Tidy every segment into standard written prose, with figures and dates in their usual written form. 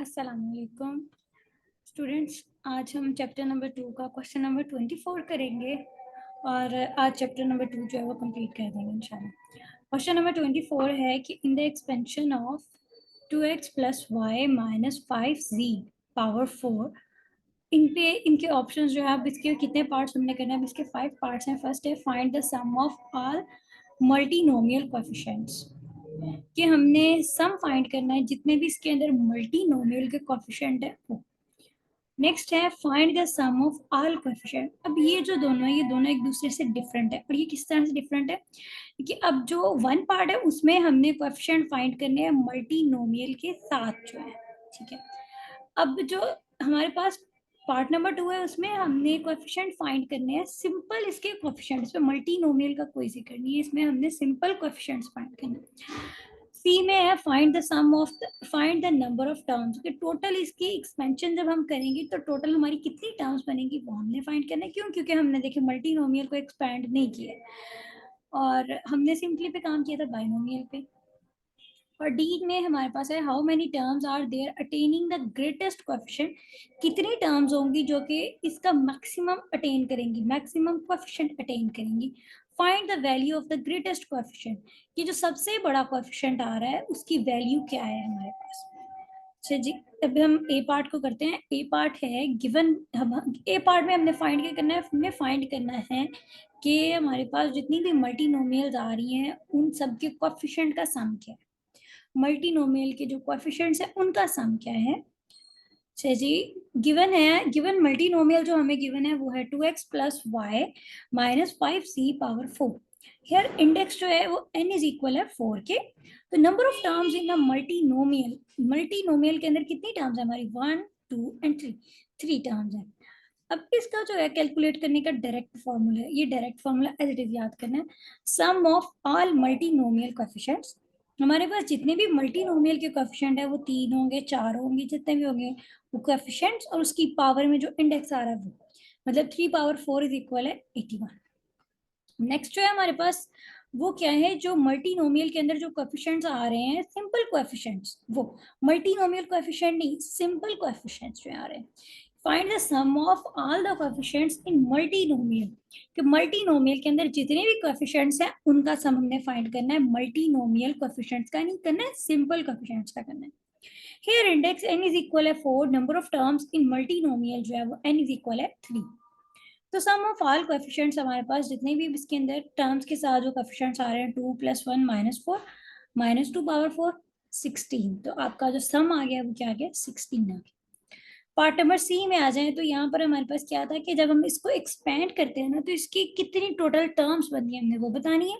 अस्सलामुअलैकुम स्टूडेंट्स। आज हम चैप्टर नंबर 2 का क्वेश्चन नंबर 24 करेंगे और आज चैप्टर नंबर 2 जो है वो कंप्लीट कर देंगे इंशाल्लाह। क्वेश्चन नंबर 24 है कि in the expansion of 2x plus y minus 5z power 4, इन पे इनके ऑप्शंस जो है, अब इसके कितने पार्ट्स हमने करना है। इसके 5 पार्ट्स हैं। फर्स्ट है find the sum of all multinomial coefficients, कि हमने सम फाइंड करना है जितने भी इसके अंदर मल्टीनोमियल के कोएफिशिएंट है वो। नेक्स्ट है find the sum of all coefficient. अब ये जो दोनों है, ये दोनों एक दूसरे से डिफरेंट है। और ये किस तरह से डिफरेंट है कि अब जो वन पार्ट है उसमें हमने कोएफिशिएंट फाइंड करने हैं मल्टीनोमियल के साथ जो है, ठीक है। अब जो हमारे पास पार्ट नंबर 2 है उसमें हमने कोएफिशिएंट फाइंड करने हैं सिंपल इसके कोएफिशिएंट, इसमें मल्टीनोमियल का कोई जिक्र नहीं है, इसमें हमने सिंपल कोएफिशिएंट्स फाइंड करने हैं। सी में है find the sum of find the number of terms, कि टोटल इसकी एक्सपेंशन जब हम करेंगे तो टोटल हमारी कितनी टर्म्स बनेगी वो हमने फाइंड करना है। क्यों? क्योंकि हमने देखे मल्टीनोमियल को एक्सपैंड नहीं किया और हमने सिंपली पे काम किया था बाइनोमियल पे। और डी में हमारे पास है how many terms are there attaining the greatest coefficient, कितनी टर्म्स होंगी जो कि इसका मैक्सिमम अटेन करेंगी, मैक्सिमम कोएफिशिएंट अटेन करेंगी। Find the value of the greatest coefficient, कि जो सबसे बड़ा कोएफिशिएंट आ रहा है उसकी वैल्यू क्या है हमारे पास। अच्छा जी, अब हम ए पार्ट को करते हैं। ए पार्ट है गिवन, हम ए पार्ट में हमने फाइंड क्या करना है, हमने फाइंड करना है कि हमारे पास जितनी भी मल्टीनोमियल्स आ रही हैं उन सब के कोएफिशिएंट का सम क्या है। मल्टीनोमियल के जो कोएफिशिएंट्स है उनका सम क्या है। अच्छा जी, गिवन है, गिवन मल्टीनोमियल जो हमें गिवन है वो है 2x plus y minus 5c power 4। Here index जो है वो n इज इक्वल है 4 के। तो number of terms in the multinomial, multinomial के अंदर कितनी टर्म्स है हमारी, 1 2 एंड 3, 3 टर्म्स है। अब इसका जो है कैलकुलेट करने का डायरेक्ट फॉर्मूला है, ये direct formula as it is याद करना है। Sum of all multinomial coefficients, हमारे पास जितने भी मल्टीनोमियल के कोएफिशिएंट है वो 3 होंगे 4 होंगे, जितने भी होंगे वो कोएफिशिएंट्स, और उसकी पावर में जो इंडेक्स आ रहा है वो, मतलब 3 पावर 4 इज इक्वल है 81। नेक्स्ट जो है हमारे पास वो क्या है, जो मल्टीनोमियल के अंदर जो कोएफिशिएंट्स आ रहे हैं सिंपल कोएफिशिएंट्स, वो मल्टीनोमियल कोएफिशिएंट नहीं, सिंपल कोएफिशिएंट्स जो आ रहे हैं। Find the sum of all the coefficients in multinomial, कि मल्टीनोमियल के अंदर जितने भी कोएफिशिएंट्स हैं उनका सम हमने फाइंड करना है। मल्टीनोमियल कोएफिशिएंट्स का नहीं करना है, सिंपल कोएफिशिएंट्स का करना है। Here index n is equal है 4, number of terms in multinomial जो है वो n इज इक्वल है 3। तो सम ऑफ ऑल कोएफिशिएंट्स हमारे पास जितने भी इसके अंदर टर्म्स के साथ जो कोएफिशिएंट्स आ रहे हैं 2 प्लस 1 माइनस 4 माइनस 2 पावर 4 16, तो आपका जो सम आ गया वो क्या आ गया, 16 आ गया। पार्ट नंबर सी में आ जाए तो यहाँ पर हमारे पास क्या था कि जब हम इसको एक्सपेंड करते हैं ना तो इसकी कितनी टोटल टर्म्स बनती है हमने वो बतानी है।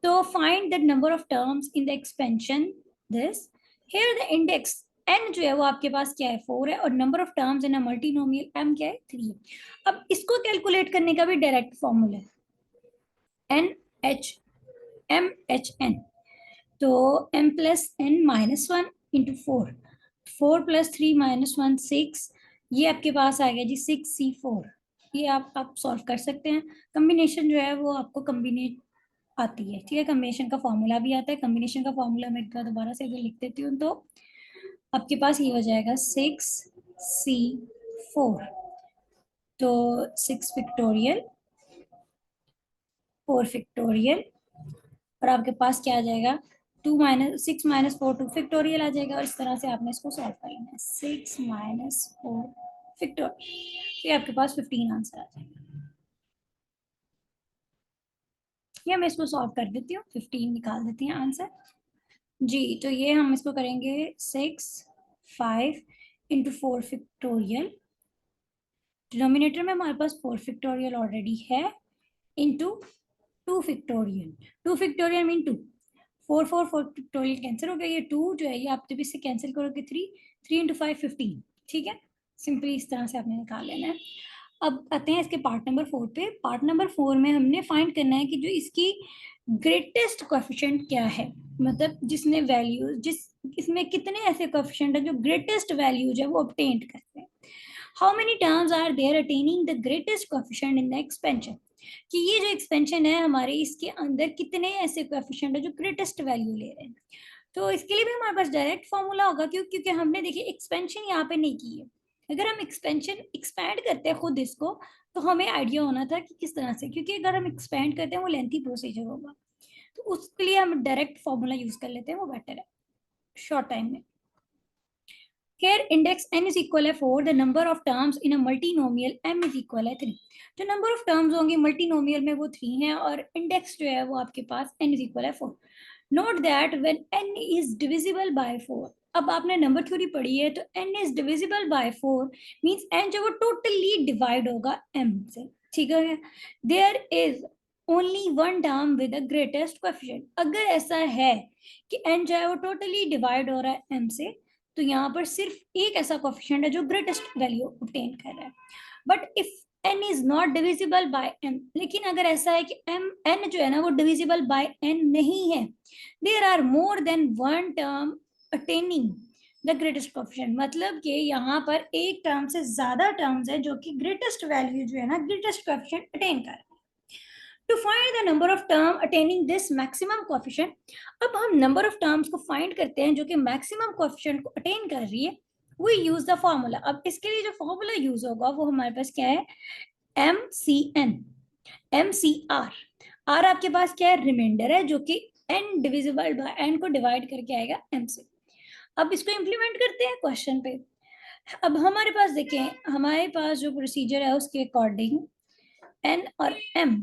तो find the number of terms in the expansion this. Here the index n जो है वो आपके पास क्या है 4 है, और number of terms in a multinomial m क्या है 3 है। अब इसको कैलकुलेट करने का भी डायरेक्ट फॉर्मूला है n h m h n। तो m plus n minus 1 into 4, 4 plus 3 minus 1 6, ये आपके पास आ गया जी 6c4। ये आप सॉल्व कर सकते हैं। कम्बिनेशन जो है वो आपको कम्बिनेट आती है, ठीक है। कम्बिनेशन का फॉर्मूला भी आता है। कम्बिनेशन का फॉर्मूला मैं एक बार दोबारा से अगर लिख देती हूँ तो आपके पास ये हो जाएगा 6c4, तो 6 फैक्टोरियल 4 फैक्टोरियल, और आपके पास क्या आ जाएगा 2 माइनस 6 माइनस 4 2 फैक्टोरियल आ जाएगा। और इस तरह से आपने इसको सॉल्व कर लेना है 6 माइनस 4 फैक्टोरियल, तो ये आपके पास 15 आंसर आ जाएगा। ये मैं इसको सॉल्व कर देती हूँ, 15 निकाल देती हैं आंसर जी। तो ये हम इसको करेंगे 6 5 इंटू 4 फैक्टोरियल, डिनोमिनेटर में हमारे पास 4 फैक्टोरियल ऑलरेडी है, into 2 factorial, 2 factorial mean 2, 4 4 4 factorial cancel हो गया, ये 2 जो है ये आप जब इससे कैंसिल करोगे 3 3 इंटू 5 15, ठीक है। सिंपली इस तरह से आपने निकाल लेना है। अब आते हैं इसके पार्ट नंबर 4 पे। पार्ट नंबर 4 में हमने फाइंड करना है कि जो इसकी ग्रेटेस्ट कोएफिशिएंट क्या है, मतलब जिसने वैल्यू, जिस इसमें कितने ऐसे कोएफिशिएंट है जो ग्रेटेस्ट वैल्यूज है वो ऑब्टेन करते हैं। How many terms are there attaining the greatest coefficient in the expansion, कि ये जो एक्सपेंशन है हमारे इसके अंदर कितने ऐसे कोएफिशिएंट है जो ग्रेटेस्ट वैल्यू ले रहे हैं। तो इसके लिए भी हमारे पास डायरेक्ट फॉर्मूला होगा, क्योंकि हमने देखिए एक्सपेंशन यहाँ पे नहीं की है। अगर हम एक्सपैंड करते हैं खुद इसको, तो हमें आइडिया होना था कि किस तरह से, क्योंकि अगर हम एक्सपैंड करते हैं वो लेंथी प्रोसीजर होगा, तो उसके लिए हम डायरेक्ट फॉर्मूला यूज कर लेते हैं, वो बेटर है शॉर्ट टाइम में। Here index n is equal है 4, the number of terms in a multinomial m is equal है 3। जो नंबर ऑफ टर्म्स होंगे मल्टीनोमियल में वो 3 है, और इंडेक्स जो है वो आपके पास n is equal है 4। Note that when n is divisible by 4, अब आपने नंबर थ्योरी पढ़ी है, तो n is divisible by 4 means n जो वो टोटली डिवाइड होगा m से, ठीक है। There is only one term with the greatest coefficient। अगर ऐसा है कि n जो है वो टोटली डिवाइड हो रहा है m से, तो यहाँ पर सिर्फ एक ऐसा कोफिशिएंट है जो ग्रेटेस्ट वैल्यू ऑब्टेन कर रहा है। But if n is not divisible by m, लेकिन अगर ऐसा है कि n जो है ना वो डिविजिबल बाय n नहीं है, there are more than one term attaining the greatest coefficient, मतलब कि यहाँ पर एक टर्म से ज्यादा टर्म्स है जो कि ग्रेटेस्ट वैल्यू जो है ना ग्रेटेस्ट कोफिशिएंट अटेन कर रहा है। To find the number of term attaining this maximum coefficient, अब हम number of terms को find करते हैं जो कि maximum coefficient को attain कर रही है, we use the formula। अब इसके लिए जो formula use होगा वो हमारे पास क्या है, MCN, MCR। R आपके पास क्या है, रिमाइंडर है जो कि n डिविजिबल बाय n को डिवाइड करके आएगा m से। अब इसको इंप्लीमेंट करते हैं क्वेश्चन पे। अब हमारे पास देखें, हमारे पास जो प्रोसीजर है उसके अकॉर्डिंग n और m,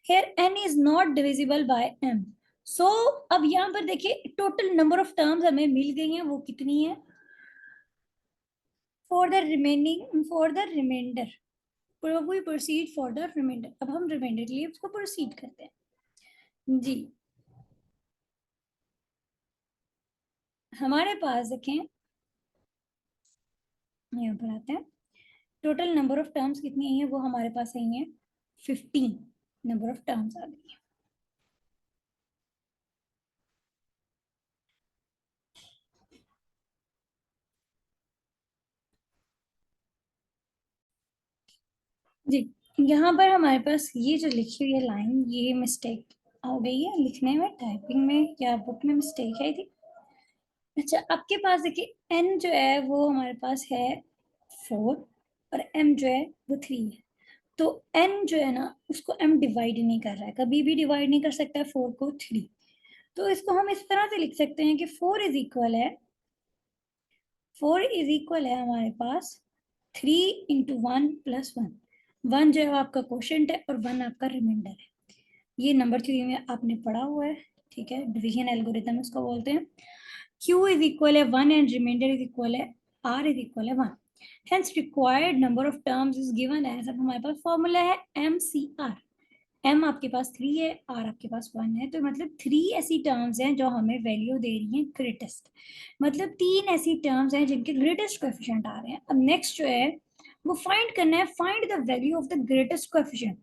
here n is not divisible by m, so अब यहाँ पर देखिए टोटल नंबर ऑफ टर्म्स हमें मिल गई हैं, वो कितनी है, for the remaining for the reminder we proceed for the reminder. अब हम रिमाइंडर के लिए उसको प्रोसीड करते हैं जी। हमारे पास देखें, यहाँ पर आते हैं, टोटल नंबर ऑफ टर्म्स कितनी आई है, वो हमारे पास आई है 15 नंबर ऑफ टर्म्स आ गई है। जी, यहाँ पर हमारे पास ये जो लिखी हुई है लाइन, ये मिस्टेक हो गई है लिखने में, टाइपिंग में या बुक में मिस्टेक है थी। अच्छा, आपके पास देखिए n जो है वो हमारे पास है 4 और m जो है वो 3 है, तो n जो है ना उसको m डिवाइड नहीं कर रहा है, कभी भी डिवाइड नहीं कर सकता है 4 को 3। तो इसको हम इस तरह से लिख सकते हैं कि 4 इज इक्वल है हमारे पास 3 इंटू 1 + 1। 1 जो है आपका क्वोशंट है और 1 आपका रिमाइंडर है। ये नंबर थ्योरी में आपने पढ़ा हुआ है, ठीक है, डिवीजन एल्गोरिथम इसको बोलते हैं। Q इज इक्वल है 1 एंड रिमाइंडर इज इक्वल है R इज इक्वल है 1। Hence required number of terms is given as, अब हमारे पास फॉर्मूला है MCR। M आपके पास 3 है, R आपके पास 1 है, तो मतलब 3 ऐसी टर्म्स हैं जो हमें वैल्यू दे रही हैं ग्रेटेस्ट, मतलब 3 ऐसी टर्म्स हैं जिनके ग्रेटेस्ट कोएफिशिएंट आ रहे हैं। अब नेक्स्ट जो है वो फाइंड करना है, find the value of the greatest coefficient,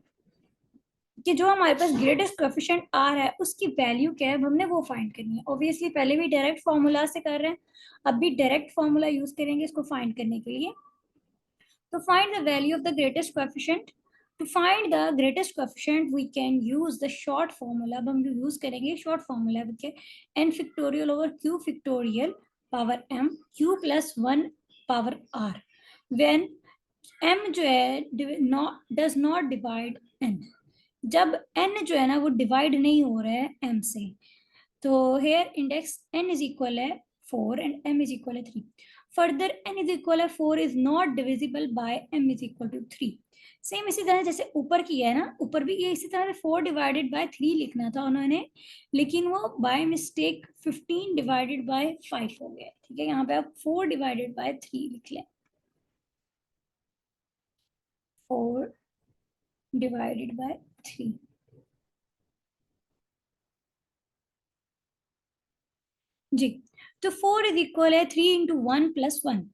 कि जो हमारे पास ग्रेटेस्ट कोएफिशिएंट आ रहा है उसकी वैल्यू क्या है, हमने वो फाइंड करनी है। ऑब्वियसली पहले भी डायरेक्ट फॉर्मूला से कर रहे हैं, अब भी डायरेक्ट फॉर्मूला यूज करेंगे इसको फाइंड करने के लिए। तो find the value of the greatest coefficient, to find the greatest coefficient we can use the short formula. अब हम यूज करेंगे short formula, n factorial over q factorial power m q plus 1 power r, when m जो है does not divide n, जब n जो है ना वो डिवाइड नहीं हो रहा है m से। तो here index n is equal है 4 एंड m इज इक्वल है 3। फर्दर n इज इक्वल है 4 is not divisible by m is equal to 3। Same इसी तरह जैसे ऊपर किया है ना, ऊपर भी ये इसी तरह से 4 डिवाइडेड बाय 3 लिखना था उन्होंने, लेकिन वो बाय मिस्टेक 15 डिवाइडेड बाय 5 हो गया, ठीक है। यहाँ पे आप 4 डिवाइडेड बाय 3 लिख लें, 4 डिवाइडेड बाय 3। जी, तो 4 इज इक्वल है 3 into 1 + 1,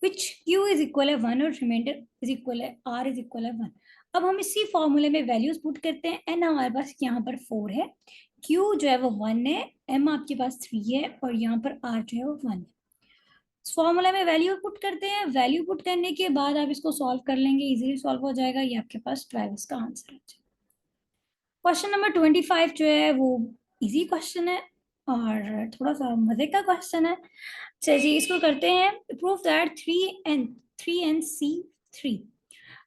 which q is equal है 1 और रिमाइंडर इज इक्वल है r इज इक्वल है 1। अब हम इसी फॉर्मूले में वैल्यूज पुट करते हैं। n हमारे पास यहाँ पर 4 है, q जो है वो 1 है, m आपके पास 3 है और यहाँ पर r जो है वो 1 है। इस फॉर्मूला में वैल्यू पुट करते हैं, वैल्यू पुट करने के बाद आप इसको सॉल्व कर लेंगे, इजीली सॉल्व हो जाएगा, ये आपके पास 12 इसका आंसर है। क्वेश्चन नंबर 25 जो है वो इजी क्वेश्चन है, और थोड़ा सा मजे का क्वेश्चन है। चलिए इसको करते हैं। प्रूफ दैट 3n3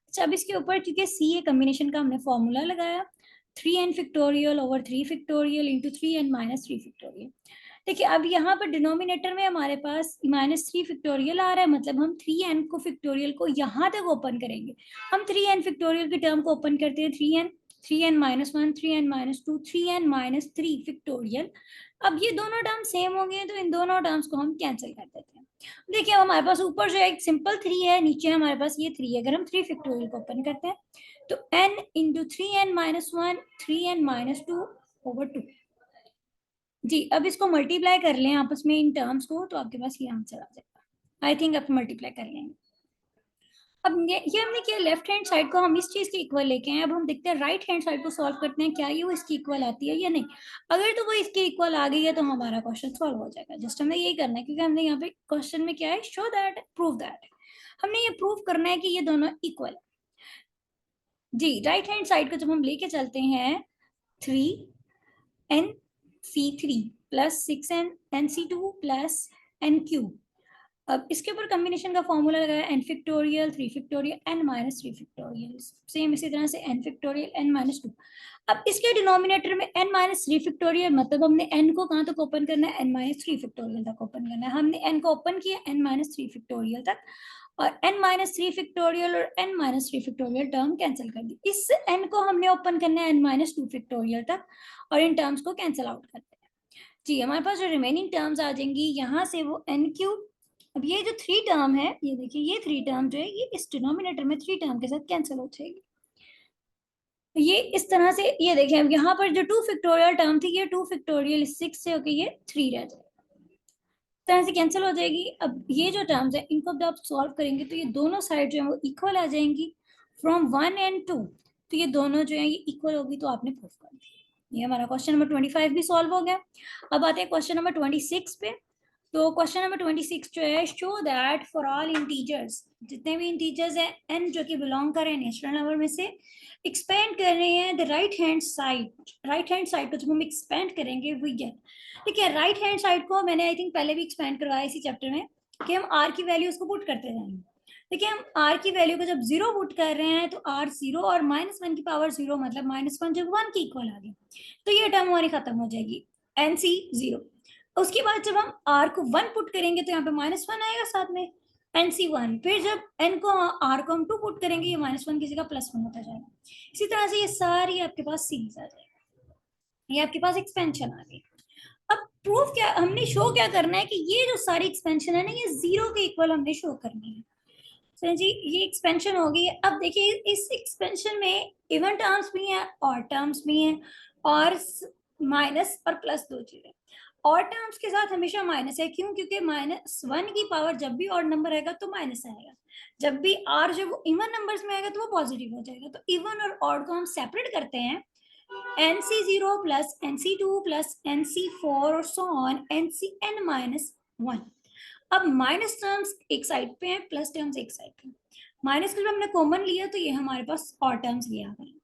अच्छा, अब इसके ऊपर क्योंकि सी ए कम्बिनेशन का हमने फॉर्मूला लगाया, 3n factorial over 3 factorial into 3n-3 factorial. देखिए अब यहाँ पर डिनोमिनेटर में हमारे पास -3 फैक्टोरियल आ रहा है, मतलब हम 3n को फैक्टोरियल को यहाँ तक ओपन करेंगे। हम 3n फैक्टोरियल की टर्म को ओपन करते हैं, 3n-1, 3n-2, 3n-3 फैक्टोरियल। अब ये दोनों टर्म सेम हो गए तो इन दोनों टर्म्स को हम कैंसिल कर देते हैं। देखिए अब हमारे पास ऊपर जो एक सिंपल 3 है, नीचे हमारे पास ये 3 है। अगर हम 3 फैक्टोरियल को ओपन करते हैं तो n into 3n-1, 3n-2 over 2। जी अब इसको मल्टीप्लाई कर लें आपस में इन टर्म्स को, तो आपके पास ये आंसर आ जाएगा। आई थिंक आप मल्टीप्लाई कर लेंगे। अब ये हमने किया, लेफ्ट हैंड साइड को हम इस चीज के इक्वल लेके आए। अब हम देखते हैं राइट हैंड साइड को सॉल्व करते हैं, क्या ये वो इसकी इक्वल आती है या नहीं। अगर तो वो इसके इक्वल आ गई है तो हमारा क्वेश्चन सॉल्व हो जाएगा। जस्ट हमें यही करना है, क्योंकि हमने यहाँ पे क्वेश्चन में क्या है, शो दैट, प्रूव दैट। हमने ये प्रूव करना है कि ये दोनों इक्वल। जी राइट हैंड साइड को जब हम लेके चलते हैं, 3n(c3) plus 6n(n)(c2) plus n3। अब इसके ऊपर कॉम्बिनेशन का फॉर्मूला लगाया, n factorial 3 factorial n-3 factorial, same इसी तरह से n फैक्टोरियल n-2। अब इसके डिनोमिनेटर में n-3 फैक्टोरियल, मतलब हमने n को कहाँ तक ओपन करना है, n-3 फैक्टोरियल तक ओपन करना है। हमने n को ओपन किया n-3 फैक्टोरियल तक, और n-3 फैक्टोरियल और n-3 फैक्टोरियल टर्म कैंसिल कर दी। इस n को हमने ओपन करना है n-2 फैक्टोरियल तक, और इन टर्म्स को कैंसिल आउट करते हैं। जी हमारे पास जो रिमेनिंग टर्म्स आ जाएंगी यहाँ से वो n3। अब ये जो 3 टर्म है, ये देखिए ये 3 टर्म जो है ये इस डिनोमिनेटर में 3 टर्म के साथ कैंसिल हो जाएगी। ये इस तरह से, ये देखिए अब यहाँ पर जो 2 फैक्टोरियल टर्म थी, ये 2 फैक्टोरियल 6 से होकर ये 3 रह जाएगा, तरह से कैंसिल हो जाएगी। अब ये जो टर्म्स है इनको जब आप सॉल्व करेंगे तो ये दोनों साइड जो है वो इक्वल आ जाएंगी फ्रॉम 1 and 2। तो ये दोनों जो है ये इक्वल होगी, तो आपने प्रूफ कर दिया। ये हमारा क्वेश्चन नंबर 25 भी सॉल्व हो गया। अब आते हैं क्वेश्चन नंबर 26 पे। तो क्वेश्चन नंबर 26 जो है, show that for all integers, जितने भी इंटीजर्स हैं n जो कि बिलोंग कर रहे हैं नेचुरल नंबर में से, एक्सपेंड कर रहे हैं the right hand side. Right hand side को जब हम एक्सपेंड करेंगे वी गेट, ठीक है, राइट हैंड साइड को मैंने आई थिंक पहले भी एक्सपेंड करवाया इसी चैप्टर में, कि हम r की वैल्यूज को पुट करते जाएंगे। देखिए हम r की वैल्यू को जब 0 पुट कर रहे हैं तो r 0 और -1 की पावर 0, मतलब -1 जब 1 की इक्वल आ गई तो ये टर्म हमारी खत्म हो जाएगी, nc 0। उसके बाद जब हम r को 1 पुट करेंगे तो यहाँ पे -1 आएगा साथ में, nc1। फिर जब n को r को हम 2 पुट करेंगे, ये -1 की जगह +1 होता जाएगा। इसी तरह से ये सारी आपके पास सीरीज आ जाएगी, ये आपके पास एक्सपेंशन आ गई। अब प्रूफ क्या, हमने शो क्या करना है कि ये जो सारी एक्सपेंशन है ना, ये 0 के इक्वल हमने शो करनी है। तो जी ये एक्सपेंशन हो गई है। अब देखिए इस एक्सपेंशन में इवन टर्म्स भी हैं और टर्म्स भी हैं, और माइनस और प्लस दो चीजें। और टर्म्स के साथ हमेशा माइनस है, क्यों, क्योंकि -1 की पावर जब भी ऑड नंबर आएगा तो माइनस आएगा, जब भी r जब इवन नंबर्स में आएगा तो वो पॉजिटिव हो जाएगा। तो इवन और ऑड को हम सेपरेट करते हैं, nc0 plus nc2 plus nc4 और सो ऑन ncn-1। अब माइनस टर्म्स एक साइड पे हैं, प्लस टर्म्स एक साइड पे। माइनस को जब हमने कॉमन लिया तो ये हमारे पास और टर्म्स ये आ गई।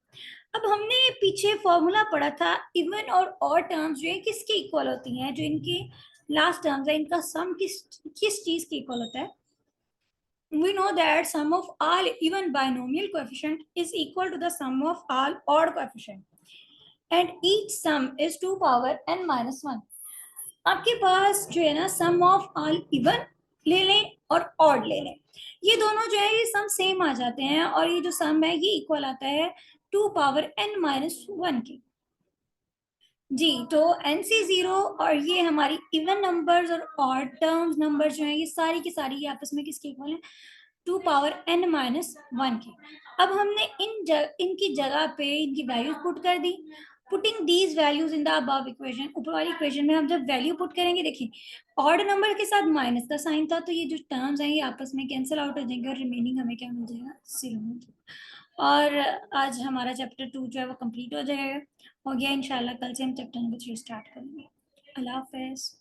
अब हमने पीछे फॉर्मूला पढ़ा था, इवन और ऑड टर्म्स जो है किसके इक्वल होती हैं, जो इनकी लास्ट टर्म्स है इनका सम किस चीज के इक्वल होता है। We know that sum of all even binomial coefficient is equal to the sum of all odd coefficient, and each sum is 2 power n-1। आपके पास जो है ना सम ऑफ ऑल इवन ले लें और ऑड ले लें, ये दोनों जो है ये सम सेम आ जाते हैं, और ये जो सम है ये इक्वल आता है 2 पावर n-1 की। जी तो nc0 और ये हमारी इवन नंबर्स और ऑड टर्म्स नंबर जो है ये सारी की सारी ये आपस में किसके इक्वल है, 2 पावर n-1 की। अब हमने इनकी जगह पे इनकी वैल्यूज पुट कर दी। Putting these values in the above equation, ऊपर वाली इक्वेशन में हम जब वैल्यू पुट करेंगे, देखिए ऑड नंबर के साथ माइनस का साइन था, तो ये जो टर्म्स हैं ये आपस में कैंसिल आउट हो जाएंगे और रिमेनिंग हमें क्या मिल जाएगा, 0 मिल जाएगा। और आज हमारा चैप्टर 2 जो है वो कंप्लीट हो जाएगा, हो गया। इंशाल्लाह कल से हम चैप्टर नंबर 3 स्टार्ट करेंगे। अल्लाह हाफिज।